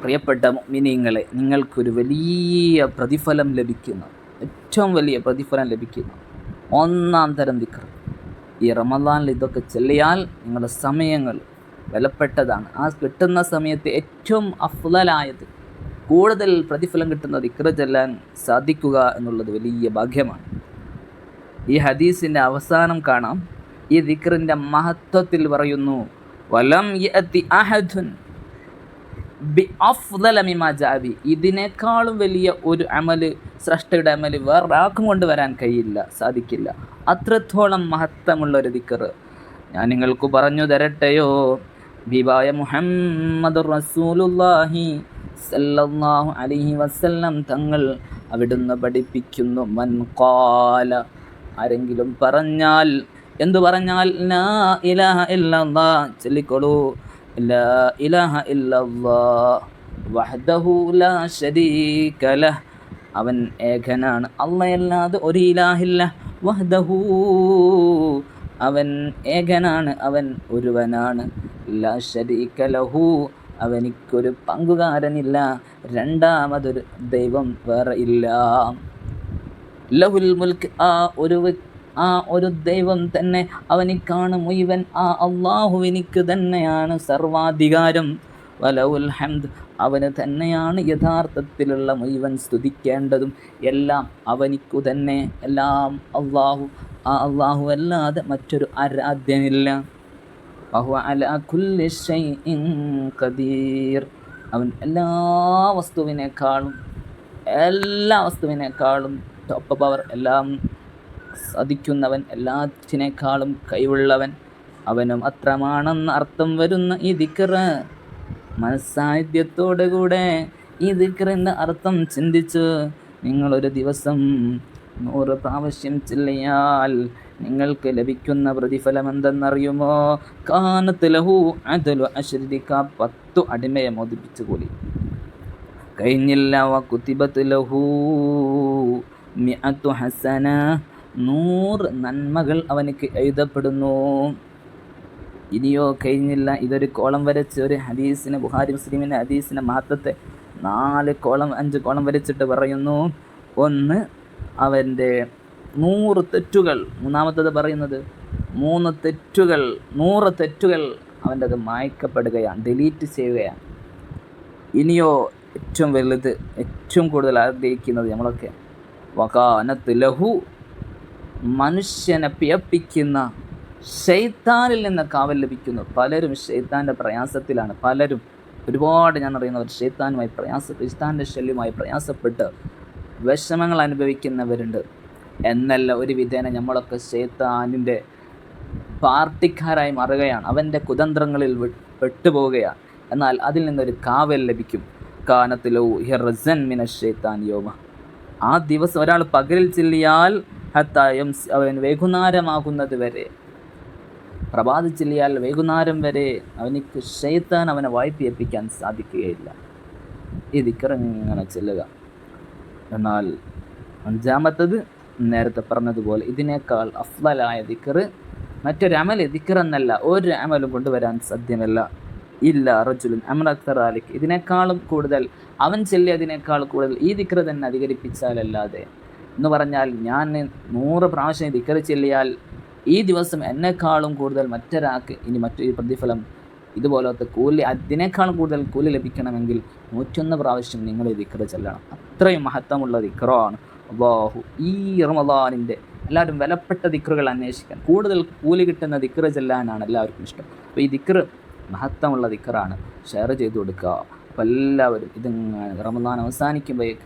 പ്രിയപ്പെട്ട മുഅ്മിനീങ്ങളെ, നിങ്ങൾക്കൊരു വലിയ പ്രതിഫലം ലഭിക്കുന്ന, ഏറ്റവും വലിയ പ്രതിഫലം ലഭിക്കുന്ന ഒന്നാം തരം ദിക്ർ. ഈ റമദാനിൽ ഇതൊക്കെ ചൊല്ലിയാൽ നിങ്ങളുടെ സമയങ്ങൾ വിലപ്പെട്ടതാണ്. ആ കിട്ടുന്ന സമയത്ത് ഏറ്റവും അഫ്ളലായത്, കൂടുതൽ പ്രതിഫലം കിട്ടുന്ന ദിക്ർ ചൊല്ലാൻ സാധിക്കുക എന്നുള്ളത് വലിയ ഭാഗ്യമാണ്. ഈ ഹദീസിൻ്റെ അവസാനം കാണാം, ഈ ദിക്റിൻ്റെ മഹത്വത്തിൽ പറയുന്നു, വലം യഅതി അഹദുൻ ബിഅഫ്ളല മിമാ ജാഅ ബി. ഇതിനേക്കാളും വലിയ ഒരു അമല്, സൃഷ്ടിയുടെ അമല് വേറൊരാൾക്കും കൊണ്ടുവരാൻ സാധിക്കില്ല. അത്രത്തോളം മഹത്വമുള്ളൊരു ദിക്ർ ഞാൻ നിങ്ങൾക്ക് പറഞ്ഞു തരട്ടെയോ? ഹബീബായ മുഹമ്മദുർ റസൂലുള്ളാഹി സല്ലല്ലാഹു അലൈഹി വസല്ലം തങ്ങൾ അവിടുന്ന് പഠിപ്പിക്കുന്നു, മൻ ഖാല, ആരെങ്കിലും പറഞ്ഞാൽ, എന്തു പറഞ്ഞാൽ, ലാ ഇലാഹ ഇല്ലല്ലാഹ്, ചൊല്ലിക്കോളൂ, ലാ ഇലാഹ ഇല്ലല്ലാഹ് വഹ്ദഹു ലാ ശരീക ലഹ്, അവൻ ഏകനാണ്, അല്ലാഹയല്ലാതെ ഒരു ഇലാഹില്ല, വഹ്ദഹു, അവൻ ഏകനാണ്, അവൻ ഒരുവനാണ്, ലാ ശരീക ലഹു, അവനിക്കൊരു പങ്കുകാരനില്ല, രണ്ടാമതൊരു ദൈവം വേറെ ഇല്ല. ലഹുൽ മുൽക്ക്, ആ ഒരു ദൈവം തന്നെ, അവനിക്കാണ് മുഴുവൻ, ആ അള്ളാഹുവിനിക്ക് തന്നെയാണ് സർവാധികാരം. വലവുൽ ഹംദ്, അവന് തന്നെയാണ് യഥാർത്ഥത്തിലുള്ള മുഴുവൻ സ്തുതിക്കേണ്ടതും, എല്ലാം അവനിക്കു തന്നെ, എല്ലാം അള്ളാഹു, ആ അള്ളാഹു അല്ലാതെ മറ്റൊരു ആരാധ്യനില്ല. വഹുവ അലാ കുല്ലി ശൈഇൻ ഖദീർ, അവൻ എല്ലാ വസ്തുവിനേക്കാളും ടോപ്പ് പവർ, എല്ലാം സാധിക്കുന്നവൻ, എല്ലാത്തിനേക്കാളും കഴിവുള്ളവൻ, അവനും അത്രമാണെന്ന് അർത്ഥം വരുന്ന ഈ ദിക്ർ മനസ്സാന്നിധ്യത്തോടുകൂടെ ഈ ദിക്റിൻ്റെ അർത്ഥം ചിന്തിച്ച് നിങ്ങളൊരു ദിവസം 100 പ്രാവശ്യം ചൊല്ലിയാൽ നിങ്ങൾക്ക് ലഭിക്കുന്ന പ്രതിഫലം എന്തെന്നറിയുമോ? കാനത്ത് ലഹു അദലു അശ്രിക, 10 അടിമയെ മോചിപ്പിച്ചു കൂലി. കഴിഞ്ഞില്ല, വകുതിബത്ത് ലഹു മിഅതു ഹസന, 100 നന്മകൾ അവനിക്ക് എഴുതപ്പെടുന്നു. ഇനിയോ കഴിഞ്ഞില്ല, ഇതൊരു കോളം വരച്ച് ഒരു ഹദീസിന്, ബുഖാരി മുസ്ലിമിൻ്റെ ഹദീസിൻ്റെ മഹത്വത്തെ 4 കോളം 5 കോളം വരച്ചിട്ട് പറയുന്നു. ഒന്ന്, അവൻ്റെ 100 തെറ്റുകൾ. മൂന്നാമത്തത് പറയുന്നത് 100 തെറ്റുകൾ അവൻ്റെ അത് മായ്ക്കപ്പെടുകയാണ്, ഡിലീറ്റ് ചെയ്യുകയാണ്. ഇനിയോ ഏറ്റവും വലുത്, ഏറ്റവും കൂടുതൽ ആഗ്രഹിക്കുന്നത് നമ്മളൊക്കെ, വകാനത്ത് ലഹു, മനുഷ്യനെ പിഴപ്പിക്കുന്ന ശൈത്താനിൽ നിന്ന് കാവൽ ലഭിക്കുന്നു. പലരും ശൈത്താൻ്റെ പ്രയാസത്തിലാണ്, ഒരുപാട് ഞാൻ അറിയുന്നവർ ശൈത്താൻ്റെ ശല്യമായി പ്രയാസപ്പെട്ട് വിഷമങ്ങൾ അനുഭവിക്കുന്നവരുണ്ട്. എന്നല്ല, ഒരു വിധേന നമ്മളൊക്കെ ശൈത്താനിൻ്റെ പാർട്ടിക്കാരായി മാറുകയാണ്, അവൻ്റെ കുതന്ത്രങ്ങളിൽ പെട്ടുപോവുകയാണ്. എന്നാൽ അതിൽ നിന്നൊരു കാവൽ ലഭിക്കും. കാനത്തിലോ ഹിർസൻ മിനശ് ശൈത്താൻ യോമ, ആ ദിവസം ഒരാൾ പകലിൽ ചൊല്ലിയാൽ അവൻ വൈകുന്നേരമാകുന്നത് വരെ, പ്രഭാത ചൊല്ലിയാൽ വൈകുന്നേരം വരെ അവനിക്ക് ശൈത്താൻ അവനെ വായ്പിയേൽപ്പിക്കാൻ സാധിക്കുകയില്ല. ഈ ദിക്ർ ഇങ്ങനെ ചൊല്ലുക. എന്നാൽ 5-മത്തത് നേരത്തെ പറഞ്ഞതുപോലെ ഇതിനേക്കാൾ അഫ്ളലായ ദിക്ർ മറ്റൊരു അമൽ, ദിക്ർ എന്നല്ല ഒരു അമലും കൊണ്ടുവരാൻ സാധ്യമല്ല. ഇല്ല റജുലുൻ അമല അക്തർ ആലിക്, ഇതിനേക്കാളും കൂടുതൽ അവൻ ചൊല്ലിയതിനേക്കാൾ കൂടുതൽ ഈ ദിക്ർ തന്നെ അധികരിപ്പിച്ചാലല്ലാതെ, എന്ന് പറഞ്ഞാൽ ഞാൻ 100 പ്രാവശ്യം ദിക്ർ ചൊല്ലിയാൽ ഈ ദിവസം എന്നെക്കാളും കൂടുതൽ മറ്റൊരാൾക്ക് ഇനി മറ്റൊരു പ്രതിഫലം, ഇതുപോലത്തെ കൂലി, അതിനേക്കാളും കൂടുതൽ കൂലി ലഭിക്കണമെങ്കിൽ 101 പ്രാവശ്യം നിങ്ങൾ ഈ ദിക്ർ ചൊല്ലണം. അത്രയും മഹത്വമുള്ള ദിക്റാണ്. അല്ലാഹു ഈ റമദാനിൻ്റെ എല്ലാവരും വിലപ്പെട്ട ദിക്റുകൾ അന്വേഷിക്കാൻ, കൂടുതൽ കൂലി കിട്ടുന്ന ദിക്ർ ചൊല്ലാനാണ് എല്ലാവർക്കും ഇഷ്ടം. അപ്പോൾ ഈ ദിക്ർ മഹത്വമുള്ള ദിക്റാണ്, ഷെയർ ചെയ്ത് കൊടുക്കുക. അപ്പോൾ എല്ലാവരും ഇതിങ്ങനെ റമദാൻ അവസാനിക്കുമ്പോഴേക്ക്